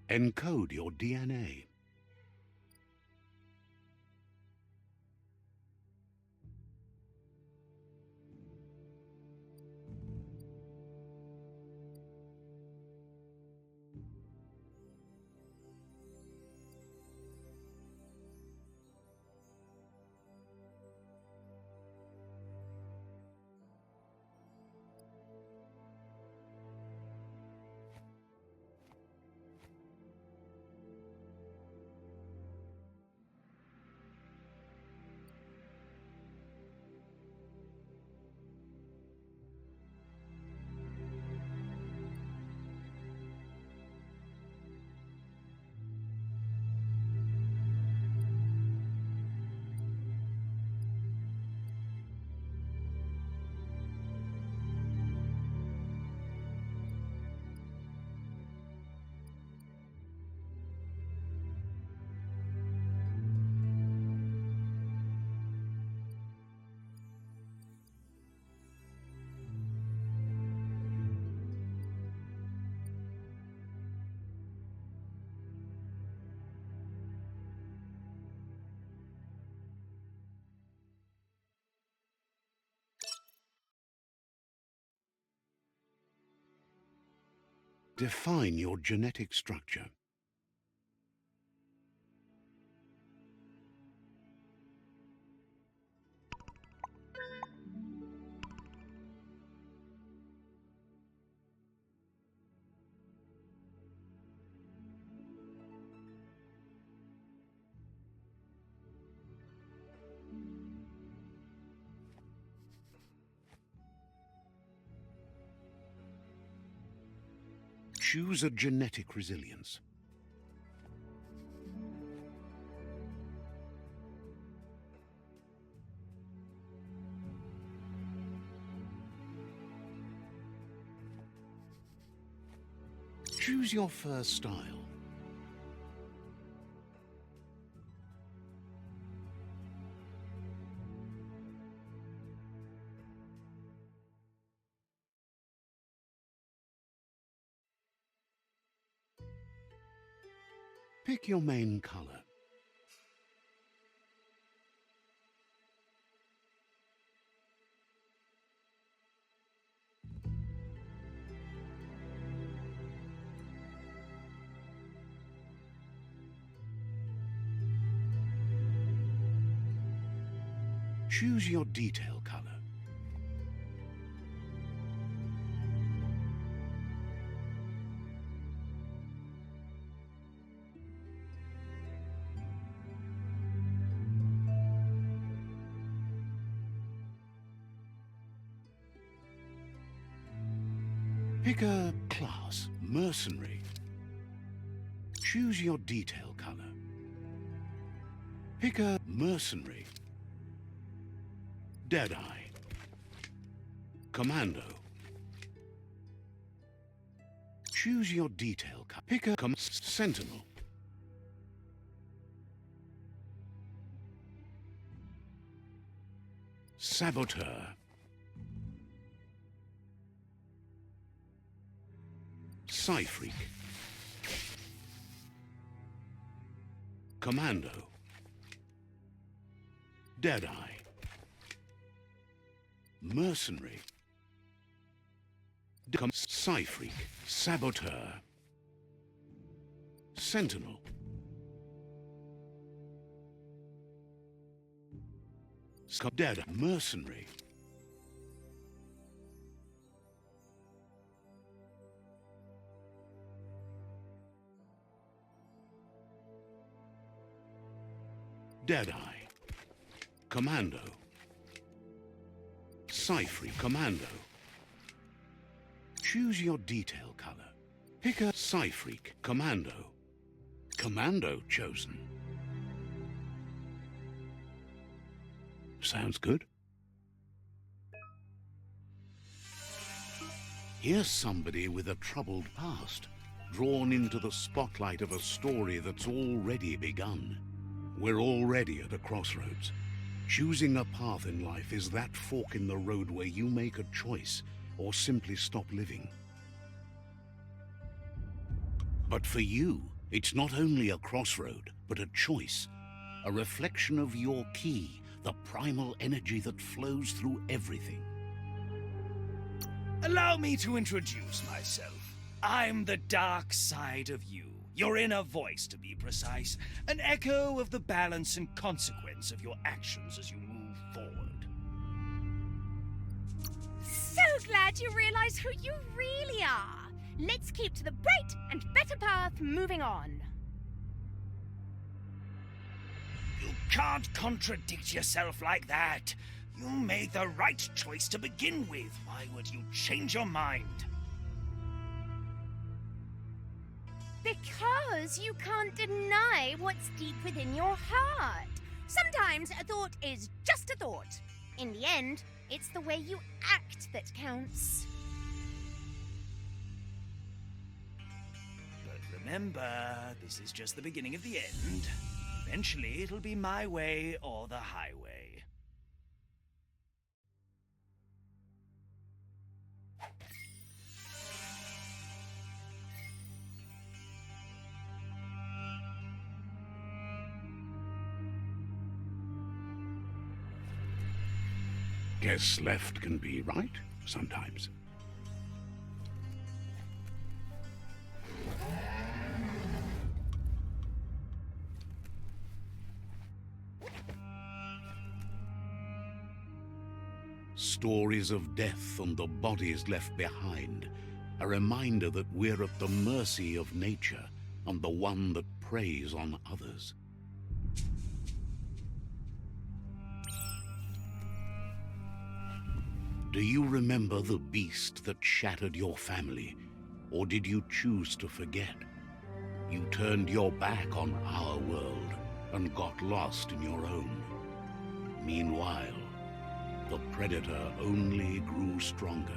Encode your DNA. Define your genetic structure. Choose a genetic resilience. Choose your fur style. Pick your main color. Choose your detail color. Pick a class, mercenary. Choose your detail color. Pick a mercenary. Deadeye. Commando. Choose your detail color. Pick a sentinel. Saboteur. Psy-freak. Commando. Deadeye. Mercenary. Psy-freak. Saboteur. Sentinel. Dead. Mercenary. Deadeye. Commando. Psy-freak. Commando. Choose your detail color. Pick a Psy-freak. Commando. Commando chosen. Sounds good. Here's somebody with a troubled past. drawn into the spotlight of a story that's already begun. We're already at a crossroads. Choosing a path in life is that fork in the road where you make a choice or simply stop living. But for you, it's not only a crossroad, but a choice. A reflection of your key, the primal energy that flows through everything. Allow me to introduce myself. I'm the dark side of you. Your inner voice, to be precise. An echo of the balance and consequence of your actions as you move forward. So glad you realize who you really are. Let's keep to the bright and better path moving on. You can't contradict yourself like that. You made the right choice to begin with. Why would you change your mind? Because you can't deny what's deep within your heart. Sometimes a thought is just a thought. In the end, it's the way you act that counts. But remember, this is just the beginning of the end. Eventually, it'll be my way or the highway. Guess left can be right sometimes. Stories of death and the bodies left behind. A reminder that we're at the mercy of nature and the one that preys on others. Do you remember the beast that shattered your family, or did you choose to forget? You turned your back on our world and got lost in your own. Meanwhile, the predator only grew stronger.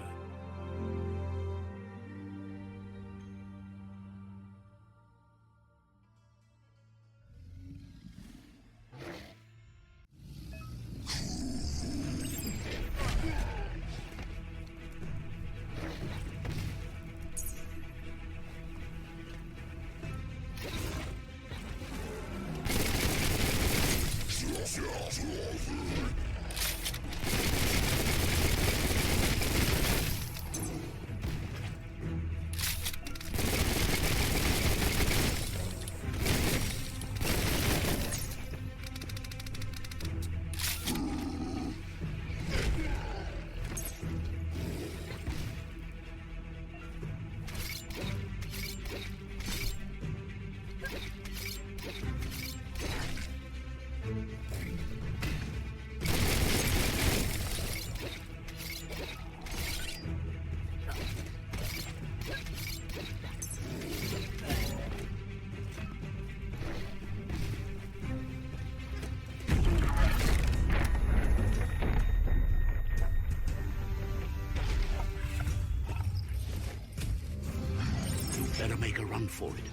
Better make a run for it.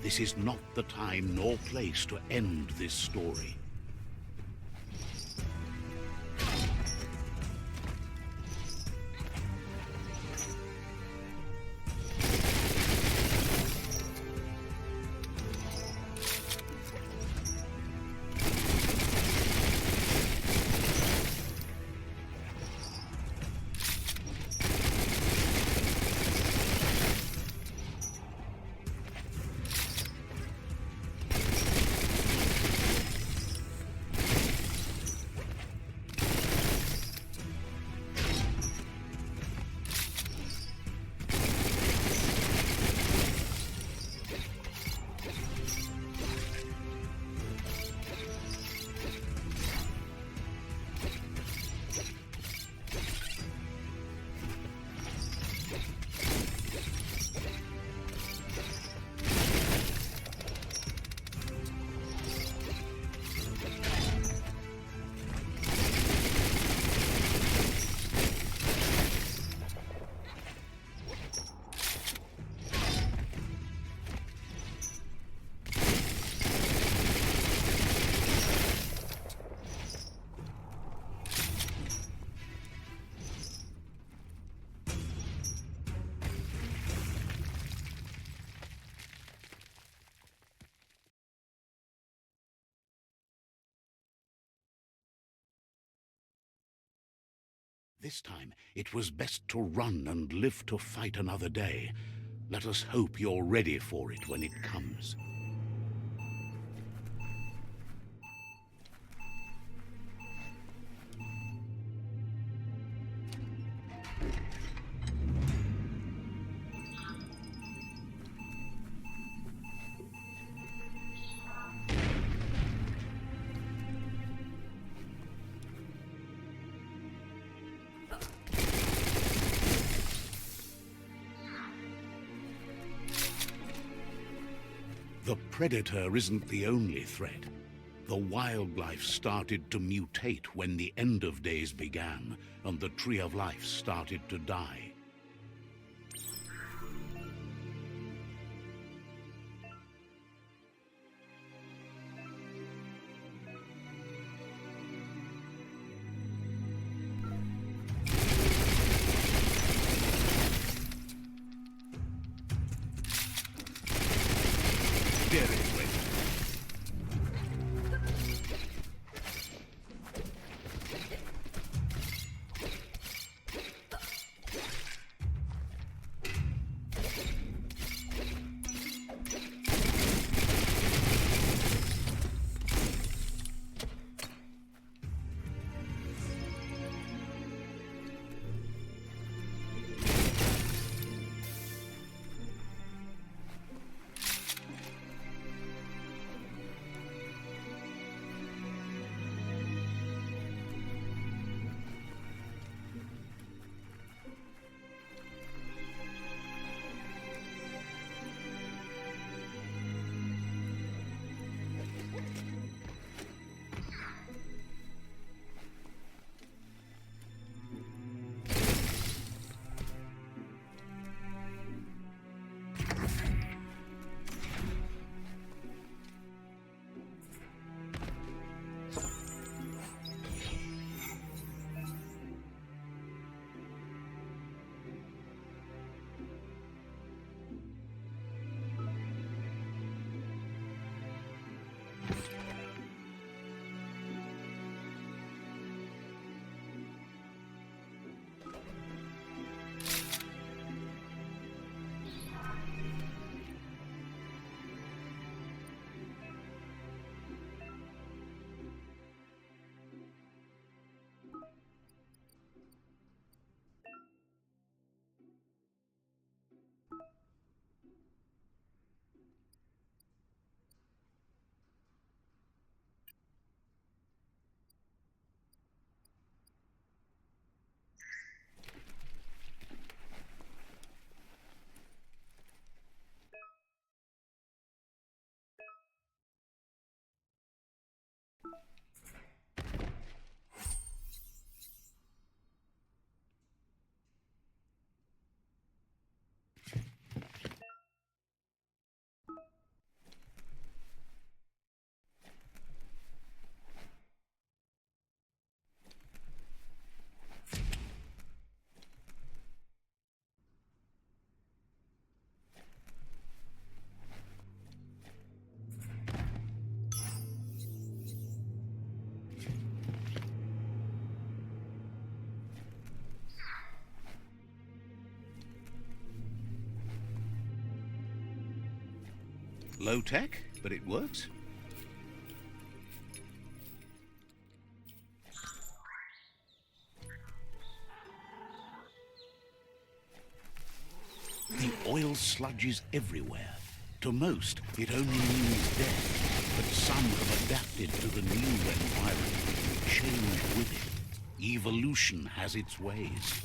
This is not the time nor place to end this story. This time, it was best to run and live to fight another day. Let us hope you're ready for it when it comes. The Predator isn't the only threat. The wildlife started to mutate when the end of days began, and the Tree of Life started to die. Low tech, but it works. The oil sludges everywhere. To most, it only means death, but some have adapted to the new environment and changed with it. Evolution has its ways.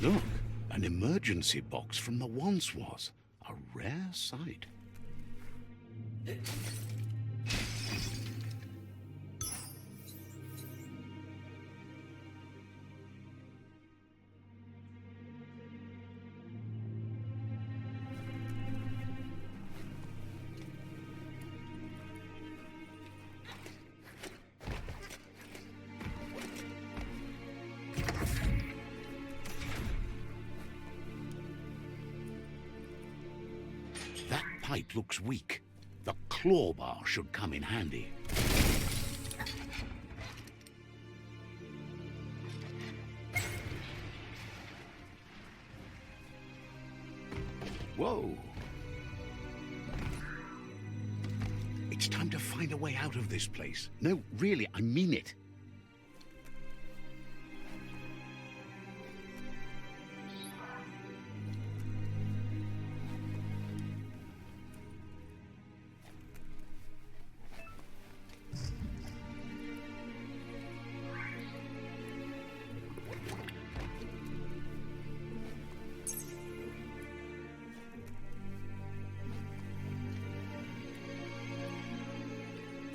Look, an emergency box from the once was. A rare sight. That pipe looks weak. The claw bar should come in handy. Whoa! It's time to find a way out of this place. No, really, I mean it.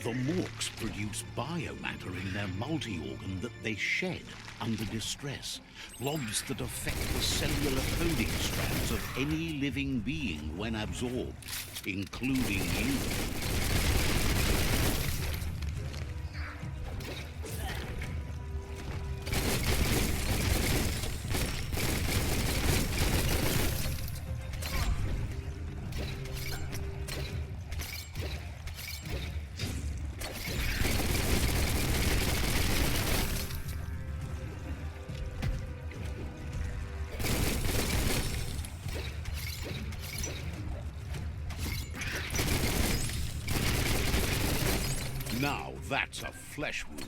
The Morks produce biomatter in their multi-organ that they shed under distress. Blobs that affect the cellular coding strands of any living being when absorbed, including you. Now that's a flesh wound.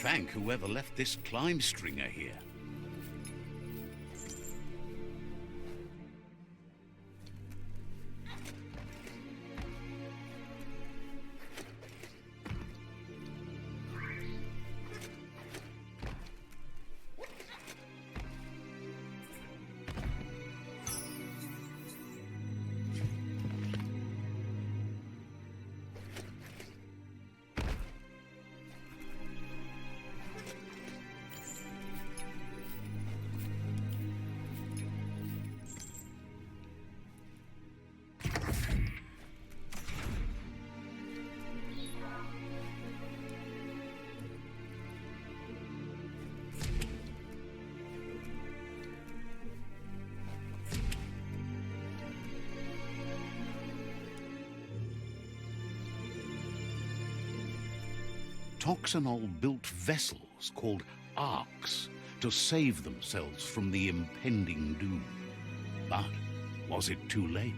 thank whoever left this climb stringer here. Toxanol built vessels called arks to save themselves from the impending doom. But was it too late?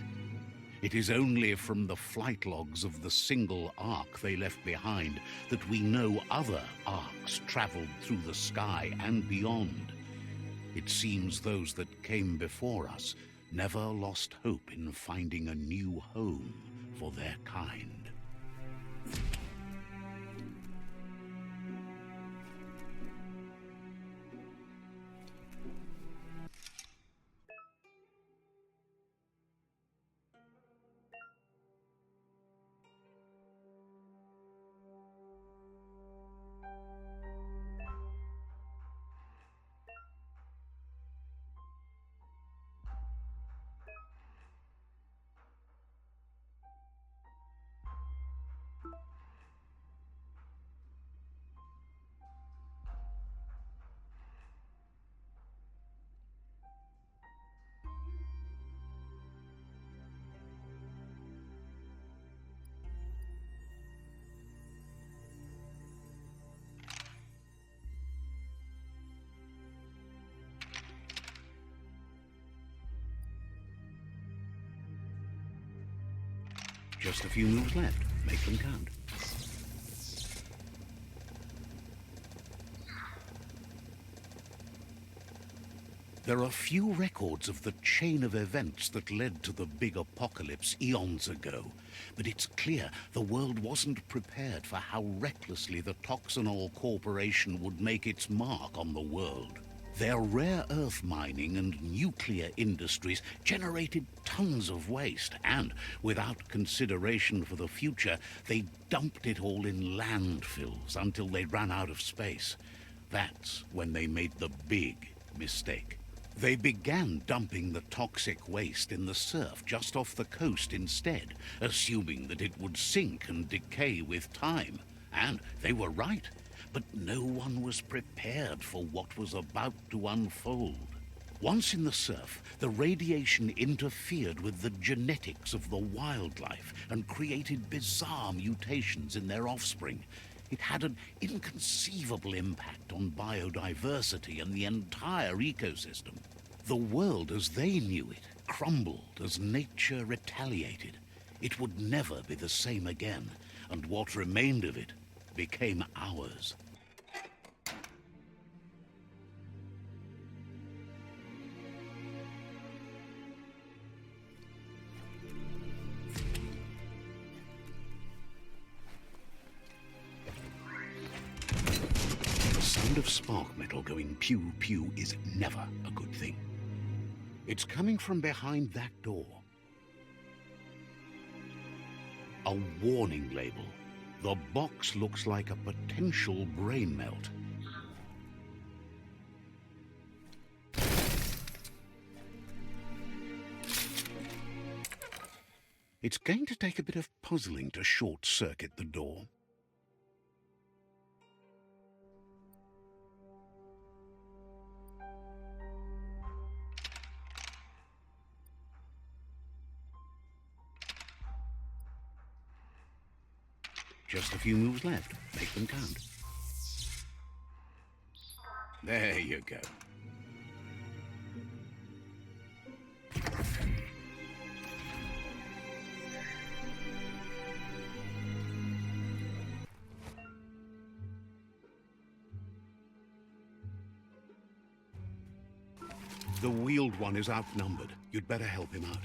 It is only from the flight logs of the single ark they left behind that we know other arks traveled through the sky and beyond. It seems those that came before us never lost hope in finding a new home for their kind. Just a few moves left. Make them count. There are few records of the chain of events that led to the big apocalypse eons ago, but it's clear the world wasn't prepared for how recklessly the Toxanol Corporation would make its mark on the world. Their rare earth mining and nuclear industries generated tons of waste, and without consideration for the future, they dumped it all in landfills until they ran out of space. That's when they made the big mistake. They began dumping the toxic waste in the surf just off the coast instead, assuming that it would sink and decay with time. And they were right. But no one was prepared for what was about to unfold. Once in the surf, the radiation interfered with the genetics of the wildlife and created bizarre mutations in their offspring. It had an inconceivable impact on biodiversity and the entire ecosystem. The world as they knew it crumbled as nature retaliated. It would never be the same again, and what remained of it became ours. The sound of spark metal going pew-pew is never a good thing. It's coming from behind that door. A warning label. The box looks like a potential brain melt. It's going to take a bit of puzzling to short-circuit the door. Just a few moves left. Make them count. There you go. The wheeled one is outnumbered. You'd better help him out.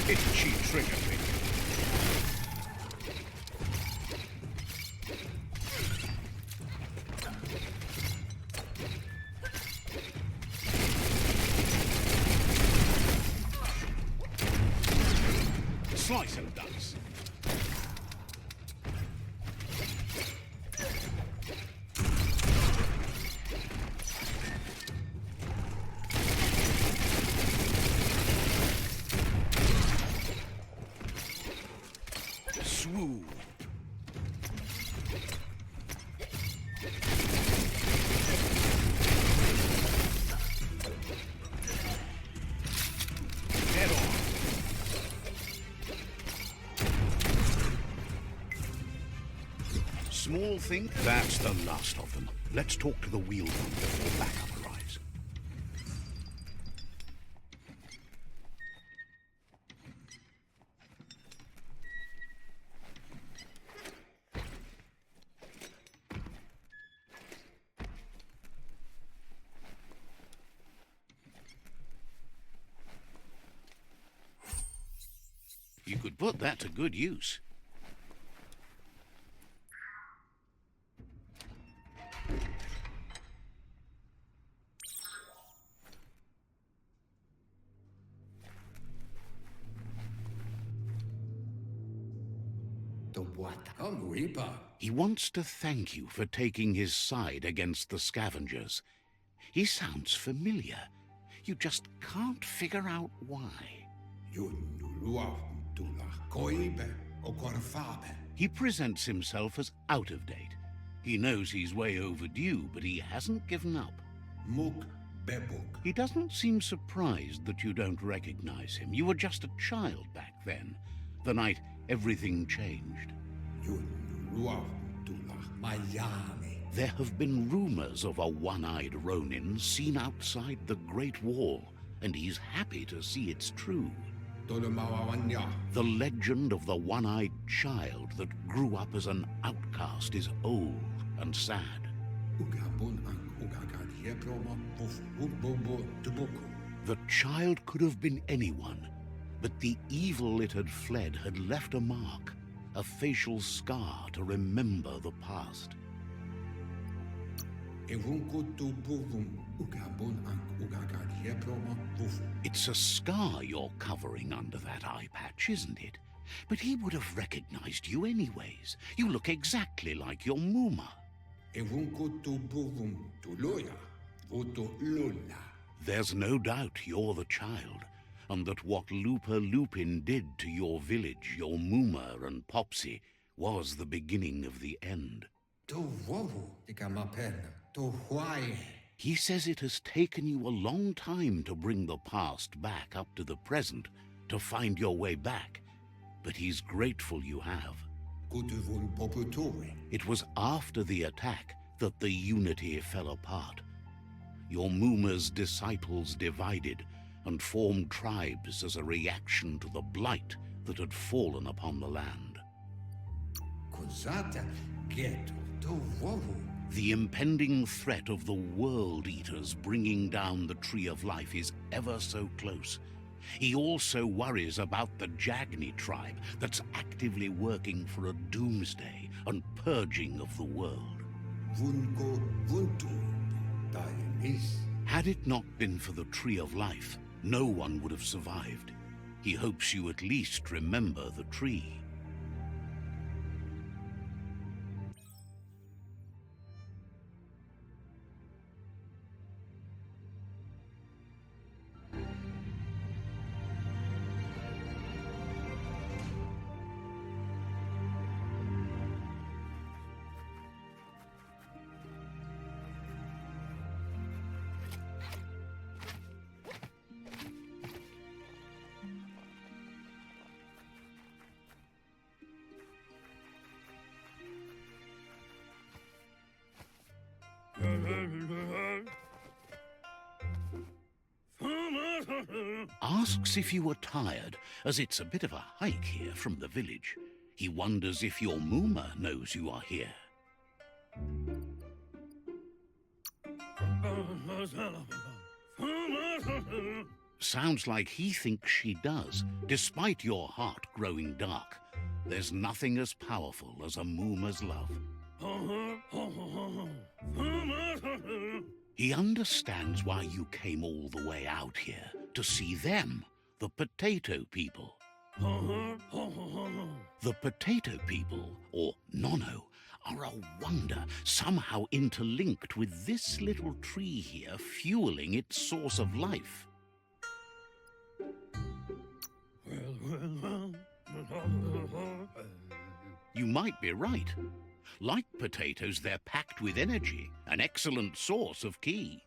Itchy trigger finger. Slice and dice. Swoop. Head on. Small thing? That's the last of them. Let's talk to the wheeled one before backup arrives. You could put that to good use. He wants to thank you for taking his side against the scavengers. He sounds familiar. You just can't figure out why. He presents himself as out of date. He knows he's way overdue, but he hasn't given up. He doesn't seem surprised that you don't recognize him. You were just a child back then, the night everything changed. There have been rumors of a one-eyed Ronin seen outside the Great Wall, and he's happy to see it's true. The legend of the one-eyed child that grew up as an outcast is old and sad. The child could have been anyone, but the evil it had fled had left a mark, a facial scar to remember the past. It's a scar you're covering under that eye patch, isn't it? But he would have recognized you anyways. You look exactly like your Muma. There's no doubt you're the child, and that what Lupa Lupin did to your village, your Muma and Popsy, was the beginning of the end. He says it has taken you a long time to bring the past back up to the present, to find your way back, but he's grateful you have. It was after the attack that the unity fell apart. Your Muma's disciples divided and formed tribes as a reaction to the blight that had fallen upon the land. The impending threat of the World Eaters bringing down the Tree of Life is ever so close. He also worries about the Jagni tribe that's actively working for a doomsday and purging of the world. Had it not been for the Tree of Life, no one would have survived. He hopes you at least remember the tree. Asks if you were tired, as it's a bit of a hike here from the village. He wonders if your Muma knows you are here. Sounds like he thinks she does, despite your heart growing dark. There's nothing as powerful as a Mooma's love. He understands why you came all the way out here, to see them, the potato people. The potato people, or Nono, are a wonder, somehow interlinked with this little tree here fueling its source of life. You might be right. Like potatoes, they're packed with energy, an excellent source of ki.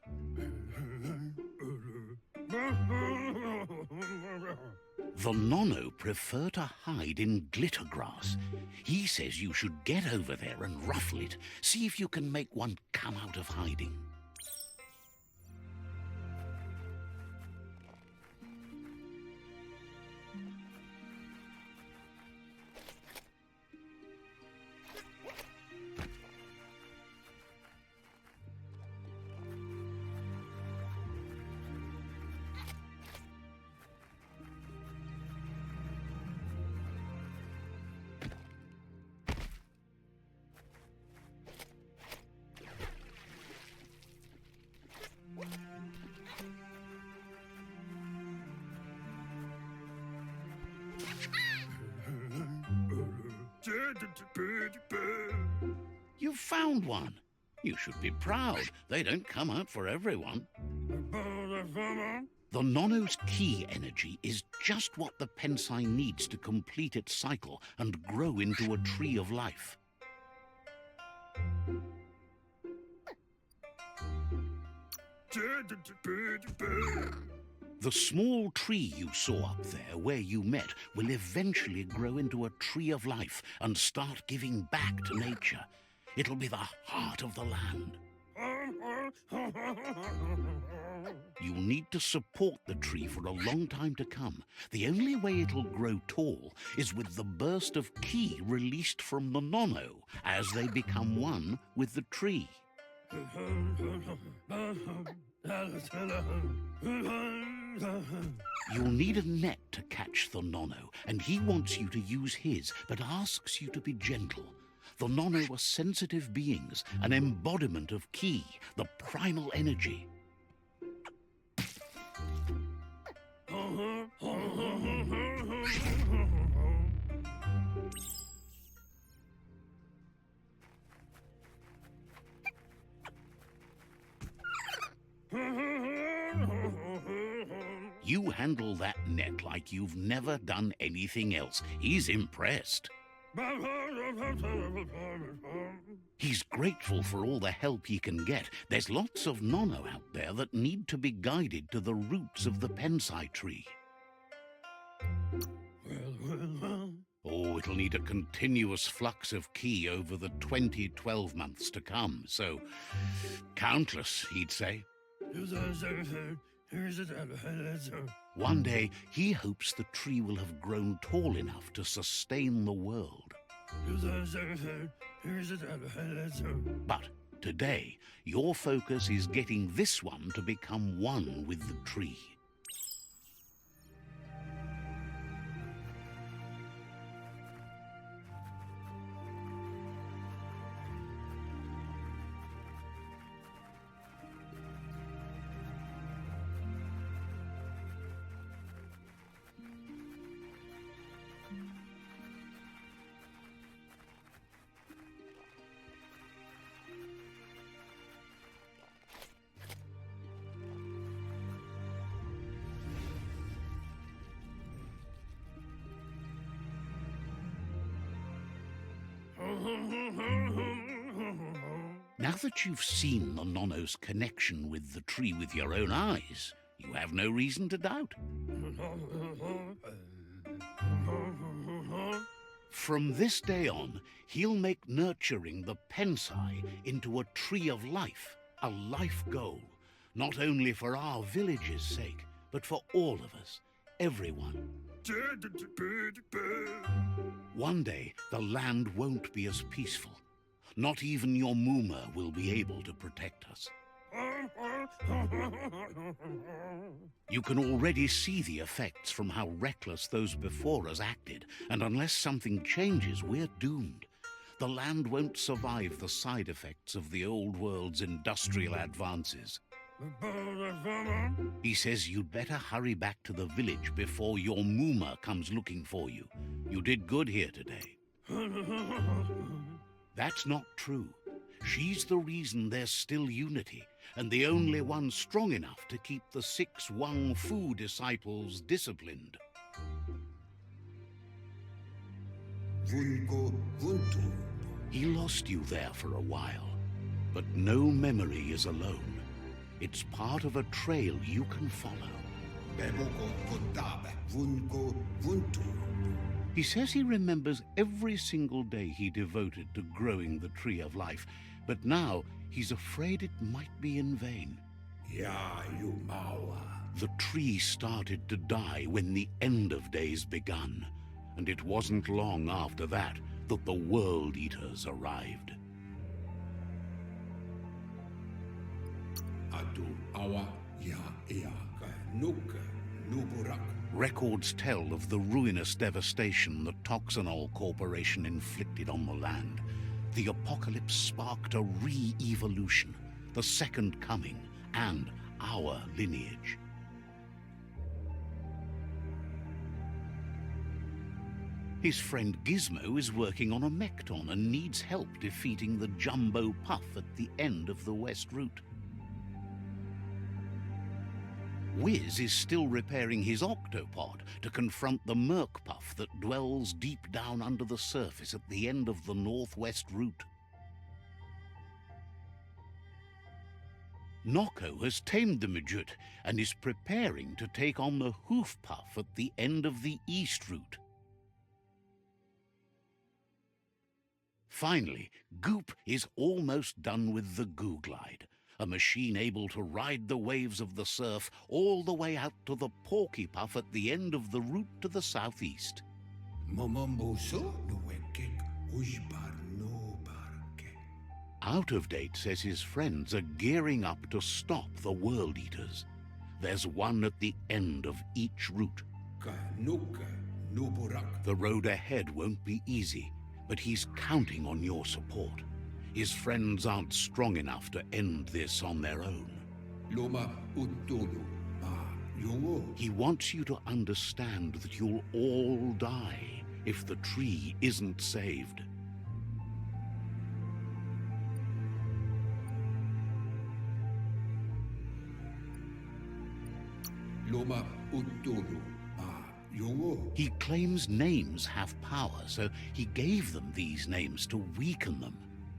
The Nono prefer to hide in glitter grass. He says you should get over there and ruffle it. See if you can make one come out of hiding. You found one. You should be proud. They don't come out for everyone. The Nono's ki energy is just what the Pensai needs to complete its cycle and grow into a tree of life. The small tree you saw up there where you met will eventually grow into a tree of life and start giving back to nature. It'll be the heart of the land. You'll need to support the tree for a long time to come. The only way it'll grow tall is with the burst of ki released from the Nono as they become one with the tree. You'll need a net to catch the Nono, and he wants you to use his, but asks you to be gentle. The Nono are sensitive beings, an embodiment of ki, the primal energy. You handle that net like you've never done anything else. He's impressed. He's grateful for all the help he can get. There's lots of Nono out there that need to be guided to the roots of the Pensai tree. Oh, it'll need a continuous flux of ki over the 12 months to come, so countless, he'd say. One day, he hopes the tree will have grown tall enough to sustain the world. But today, your focus is getting this one to become one with the tree. Now that you've seen the Nono's connection with the tree with your own eyes, you have no reason to doubt. From this day on, he'll make nurturing the Pensai into a tree of life, a life goal, not only for our village's sake, but for all of us, everyone. One day, the land won't be as peaceful. Not even your Mooma will be able to protect us. You can already see the effects from how reckless those before us acted, and unless something changes, we're doomed. The land won't survive the side effects of the old world's industrial advances. He says you'd better hurry back to the village before your Mooma comes looking for you. You did good here today. That's not true. She's the reason there's still unity, and the only one strong enough to keep the 6 Wang Fu disciples disciplined. He lost you there for a while, but no memory is alone. It's part of a trail you can follow. He says he remembers every single day he devoted to growing the Tree of Life, but now he's afraid it might be in vain. The tree started to die when the end of days begun, and it wasn't long after that that the World Eaters arrived. Records tell of the ruinous devastation the Toxanol Corporation inflicted on the land. The apocalypse sparked a re-evolution, the Second Coming, and our lineage. His friend Gizmo is working on a Mekton and needs help defeating the Jumbo Puff at the end of the West Route. Wiz is still repairing his octopod to confront the Merc Puff that dwells deep down under the surface at the end of the Northwest Route. Noko has tamed the Midget and is preparing to take on the Hoof Puff at the end of the East Route. Finally, Goop is almost done with the Googlide, a machine able to ride the waves of the surf all the way out to the Porky Puff at the end of the route to the southeast. Out of Date says his friends are gearing up to stop the World Eaters. There's one at the end of each route. The road ahead won't be easy, but he's counting on your support. His friends aren't strong enough to end this on their own. He wants you to understand that you'll all die if the tree isn't saved. He claims names have power, so he gave them these names to weaken them.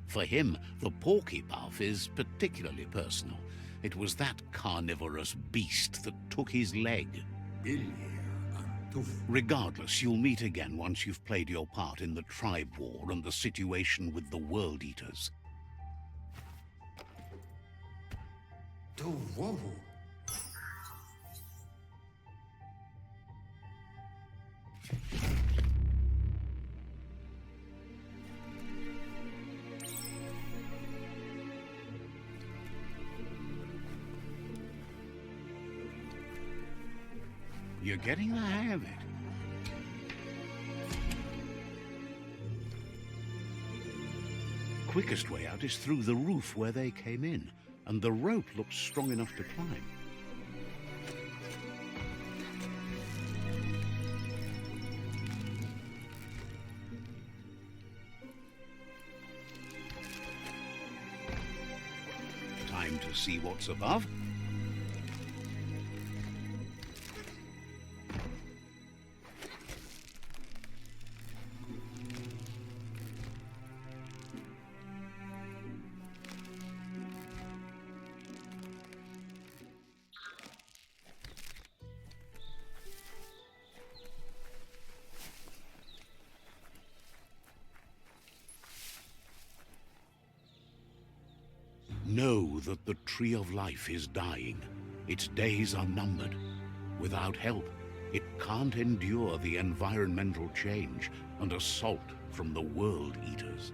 For him, the Porky Puff is particularly personal. It was that carnivorous beast that took his leg. Regardless, you'll meet again once you've played your part in the tribe war and the situation with the World Eaters. You're getting the hang of it. Quickest way out is through the roof where they came in, and the rope looks strong enough to climb. Time to see what's above. Know that the Tree of Life is dying. Its days are numbered. Without help, it can't endure the environmental change and assault from the World Eaters.